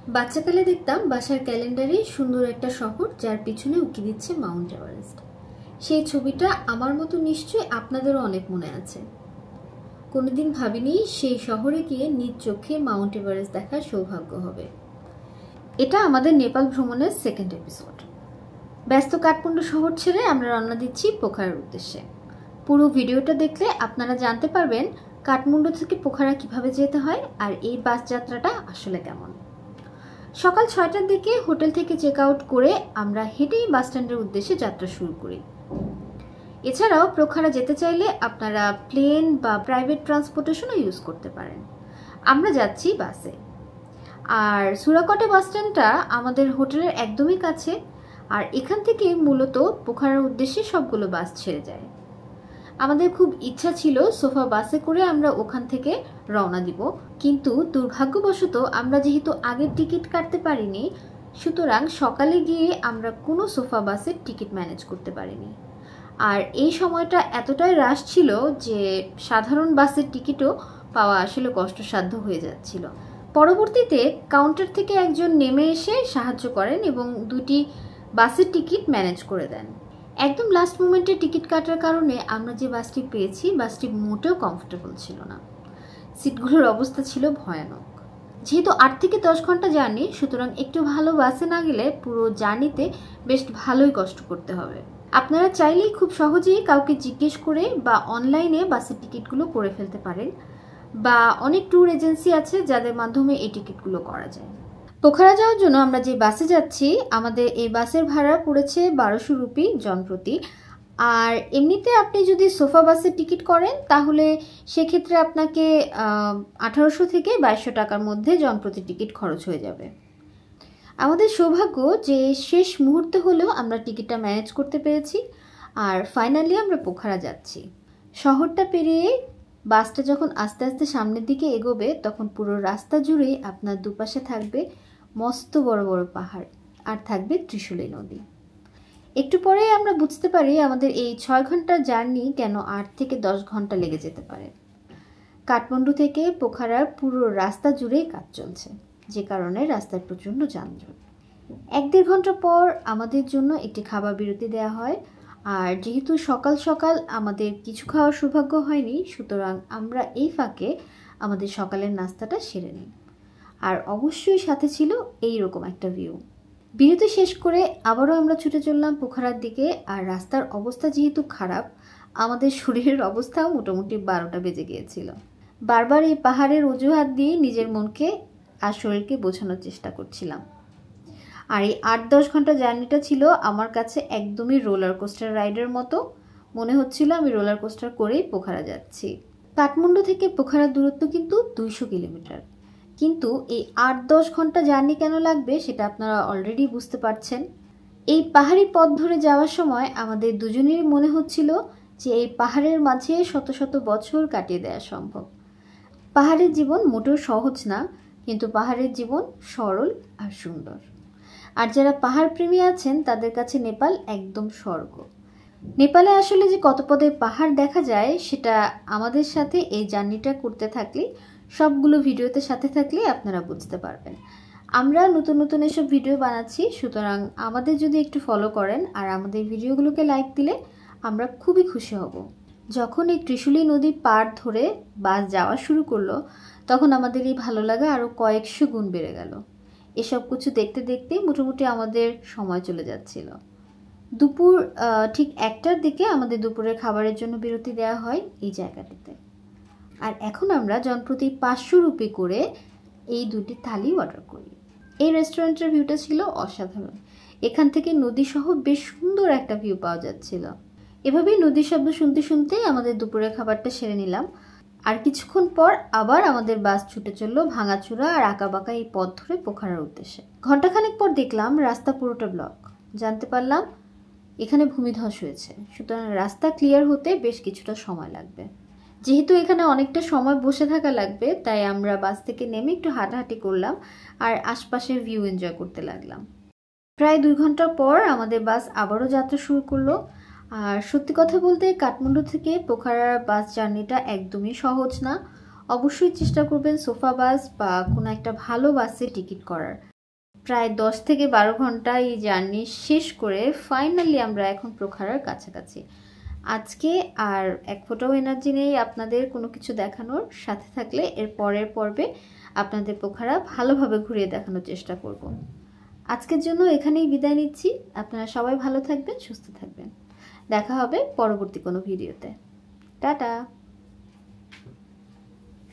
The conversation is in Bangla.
বাচ্চাকালে দেখতাম বাসার ক্যালেন্ডারে সুন্দর একটা শহর যার পিছনে উঁকি দিচ্ছে মাউন্ট এভারেস্ট। সেই ছবিটা আমার মতো নিশ্চয়ই আপনাদেরও অনেক মনে আছে। কোনোদিন ভাবিনি সেই শহরে গিয়ে নিজ চোখে মাউন্ট এভারেস্ট দেখার সৌভাগ্য হবে। এটা আমাদের নেপাল ভ্রমণের সেকেন্ড এপিসোড। ব্যস্ত কাঠমান্ডু শহর ছেড়ে আমরা রওনা দিচ্ছি পোখারার উদ্দেশ্যে। পুরো ভিডিওটা দেখলে আপনারা জানতে পারবেন কাঠমান্ডু থেকে পোখারা কিভাবে যেতে হয় আর এই বাস যাত্রাটা আসলে কেমন। সকাল 6টার দিকে হোটেল থেকে চেক আউট করে আমরা হেঁটেই বাস স্ট্যান্ডের উদ্দেশ্যে যাত্রা শুরু করি। এছাড়াও পোখারা যেতে চাইলে আপনারা প্লেন বা প্রাইভেট ট্রান্সপোর্টেশনও ইউজ করতে পারেন। আমরা যাচ্ছি বাসে। আর সুরাকটে বাস স্ট্যান্ডটা আমাদের হোটেলের একদমই কাছে, আর এখান থেকে মূলত পোখারার উদ্দেশ্যে সবগুলো বাস ছেড়ে যায়। আমাদের খুব ইচ্ছা ছিল সোফা বাসে করে আমরা ওখান থেকে রওনা দিব, কিন্তু দুর্ভাগ্যবশত আমরা যেহেতু আগের টিকিট কাটতে পারিনি, সুতরাং সকালে গিয়ে আমরা কোনো সোফা বাসের টিকিট ম্যানেজ করতে পারিনি। আর এই সময়টা এতটাই রাশ ছিল যে সাধারণ বাসের টিকিটও পাওয়া আসলে কষ্টসাধ্য হয়ে যাচ্ছিল। পরবর্তীতে কাউন্টার থেকে একজন নেমে এসে সাহায্য করেন এবং দুটি বাসের টিকিট ম্যানেজ করে দেন। একদম লাস্ট মোমেন্টে টিকিট কাটার কারণে আমরা যে বাসটি পেয়েছি বাসটি মোটেও কমফোর্টেবল ছিল না। সিটগুলোর অবস্থা ছিল ভয়ানক। যেহেতু 8 থেকে 10 ঘন্টা জার্নি, সুতরাং একটু ভালো বাসে না গেলে পুরো জার্নিতে বেশ ভালোই কষ্ট করতে হবে। আপনারা চাইলেই খুব সহজেই কাউকে জিজ্ঞেস করে বা অনলাইনে বাসের টিকিটগুলো করে ফেলতে পারেন, বা অনেক ট্যুর এজেন্সি আছে যাদের মাধ্যমে এই টিকিটগুলো করা যায়। পোখারা যাওয়ার জন্য আমরা যে বাসে যাচ্ছি, আমাদের এই বাসের ভাড়া পড়েছে 1200 রুপি জনপ্রতি। আর এমনিতে আপনি যদি সোফা বাসের টিকিট করেন তাহলে সেক্ষেত্রে আপনাকে 1800 থেকে 2200 টাকার মধ্যে জনপ্রতি টিকিট খরচ হয়ে যাবে। আমাদের সৌভাগ্য যে শেষ মুহূর্তে হলেও আমরা টিকিটটা ম্যানেজ করতে পেরেছি, আর ফাইনালি আমরা পোখারা যাচ্ছি। শহরটা পেরিয়ে বাসটা যখন আস্তে আস্তে সামনের দিকে এগোবে, তখন পুরো রাস্তা জুড়েই আপনার দুপাশে থাকবে মস্ত বড় বড় পাহাড়, আর থাকবে ত্রিশূলী নদী। একটু পরেই আমরা বুঝতে পারি আমাদের এই 6 ঘন্টার জার্নি কেন 8 থেকে 10 ঘন্টা লেগে যেতে পারে। কাঠমান্ডু থেকে পোখারার পুরো রাস্তা জুড়েই কাজ চলছে, যে কারণে রাস্তায় প্রচণ্ড যানজট। 1-1.5 ঘন্টা পর আমাদের জন্য একটি খাবার বিরতি দেওয়া হয়, আর যেহেতু সকাল সকাল আমাদের কিছু খাওয়ার সৌভাগ্য হয়নি, সুতরাং আমরা এই ফাঁকে আমাদের সকালের নাস্তাটা সেরে নিই। আর অবশ্যই সাথে ছিল এইরকম একটা ভিউ। বিরতি শেষ করে আবারও আমরা ছুটে চললাম পোখারার দিকে। আর রাস্তার অবস্থা যেহেতু খারাপ, আমাদের শরীরের অবস্থাও মোটামুটি 12টা বেজে গিয়েছিল। বারবার এই পাহাড়ের অজুহাত দিয়ে নিজের মনকে আর শরীরকে বোঝানোর চেষ্টা করছিলাম। আর এই 8-10 ঘন্টা জার্নিটা ছিল আমার কাছে একদমই রোলার কোস্টার রাইডের মতো। মনে হচ্ছিল আমি রোলার কোস্টার করেই পোখারা যাচ্ছি। কাঠমান্ডু থেকে পোখারার দূরত্ব কিন্তু 200 কিলোমিটার। কিন্তু এই 8-10 ঘন্টা জার্নি কেন লাগবে সেটা আপনারা অলরেডি বুঝতে পারছেন। এই পাহাড়ি পথ ধরে যাওয়ার সময় আমাদের দুজনেরই মনে হচ্ছিল যে এই পাহাড়ের মাঝে শত শত বছর কাটিয়ে দেওয়া সম্ভব। পাহাড়ের জীবন মোটেও সহজ না, কিন্তু পাহাড়ের জীবন সরল আর সুন্দর। আর যারা পাহাড় প্রেমী আছেন তাদের কাছে নেপাল একদম স্বর্গ। নেপালে আসলে যে কত পদে পাহাড় দেখা যায় সেটা আমাদের সাথে এই জার্নিটা করতে থাকলে, সবগুলো ভিডিওতে সাথে থাকলে আপনারা বুঝতে পারবেন। আমরা নতুন নতুন এসব ভিডিও বানাচ্ছি, সুতরাং আমাদের যদি একটু ফলো করেন আর আমাদের ভিডিওগুলোকে লাইক দিলে আমরা খুবই খুশি হব। যখন এই ত্রিশূলী নদী পার ধরে বাস যাওয়া শুরু করলো, তখন আমাদের এই ভালো লাগা আরও কয়েকশো গুণ বেড়ে গেল। এসব কিছু দেখতে দেখতে মোটামুটি আমাদের সময় চলে যাচ্ছিল। দুপুর ঠিক 1টার দিকে আমাদের দুপুরের খাবারের জন্য বিরতি দেওয়া হয় এই জায়গাটিতে। আর এখন আমরা জনপ্রতি 500 রুপি করে এই দুটি থালি অর্ডার করি। এই রেস্টুরেন্টের ভিউটা ছিল অসাধারণ। এখান থেকে নদী সহ বেশ সুন্দর একটা ভিউ পাওয়া যাচ্ছিল। এভাবেই নদীর শব্দ শুনতে শুনতে আমাদের দুপুরের খাবারটা সেরে নিলাম। আর কিছুক্ষণ পর আবার আমাদের বাস ছুটে চললো ভাঙাচুরা আর আঁকাবাঁকা এই পথ ধরে পোখারার উদ্দেশ্যে। ঘন্টাখানেক পর দেখলাম রাস্তা পুরোটা ব্লক। জানতে পারলাম এখানে ভূমিধস হয়েছে, সুতরাং রাস্তা ক্লিয়ার হতে বেশ কিছুটা সময় লাগবে। যেহেতু এখানে অনেকটা সময় বসে থাকা লাগবে, তাই আমরা বাস থেকে নেমে একটু হাঁটাহাঁটি করলাম আর আশপাশের ভিউ এনজয় করতে লাগলাম। প্রায় 2 ঘন্টা পর আমাদের বাস আবারও যাত্রা শুরু করলো। আর সত্যি কথা বলতে কাঠমান্ডু থেকে পোখারার বাস জার্নিটা একদমই সহজ না। অবশ্যই চেষ্টা করবেন সোফা বাস বা কোনো একটা ভালো বাসে টিকিট করার। প্রায় 10 থেকে 12 ঘন্টা এই জার্নি শেষ করে ফাইনালি আমরা এখন পোখারার কাছাকাছি। আজকে আর এক ফোঁটাও এনার্জি নেই আপনাদের কোনো কিছু দেখানোর, সাথে থাকলে এর পরের পর্বে আপনাদের পোখারা ভালোভাবে ঘুরিয়ে দেখানোর চেষ্টা করব। আজকের জন্য এখানেই বিদায় নিচ্ছি। আপনারা সবাই ভালো থাকবেন, সুস্থ থাকবেন। দেখা হবে পরবর্তী কোনো ভিডিওতে। টাটা।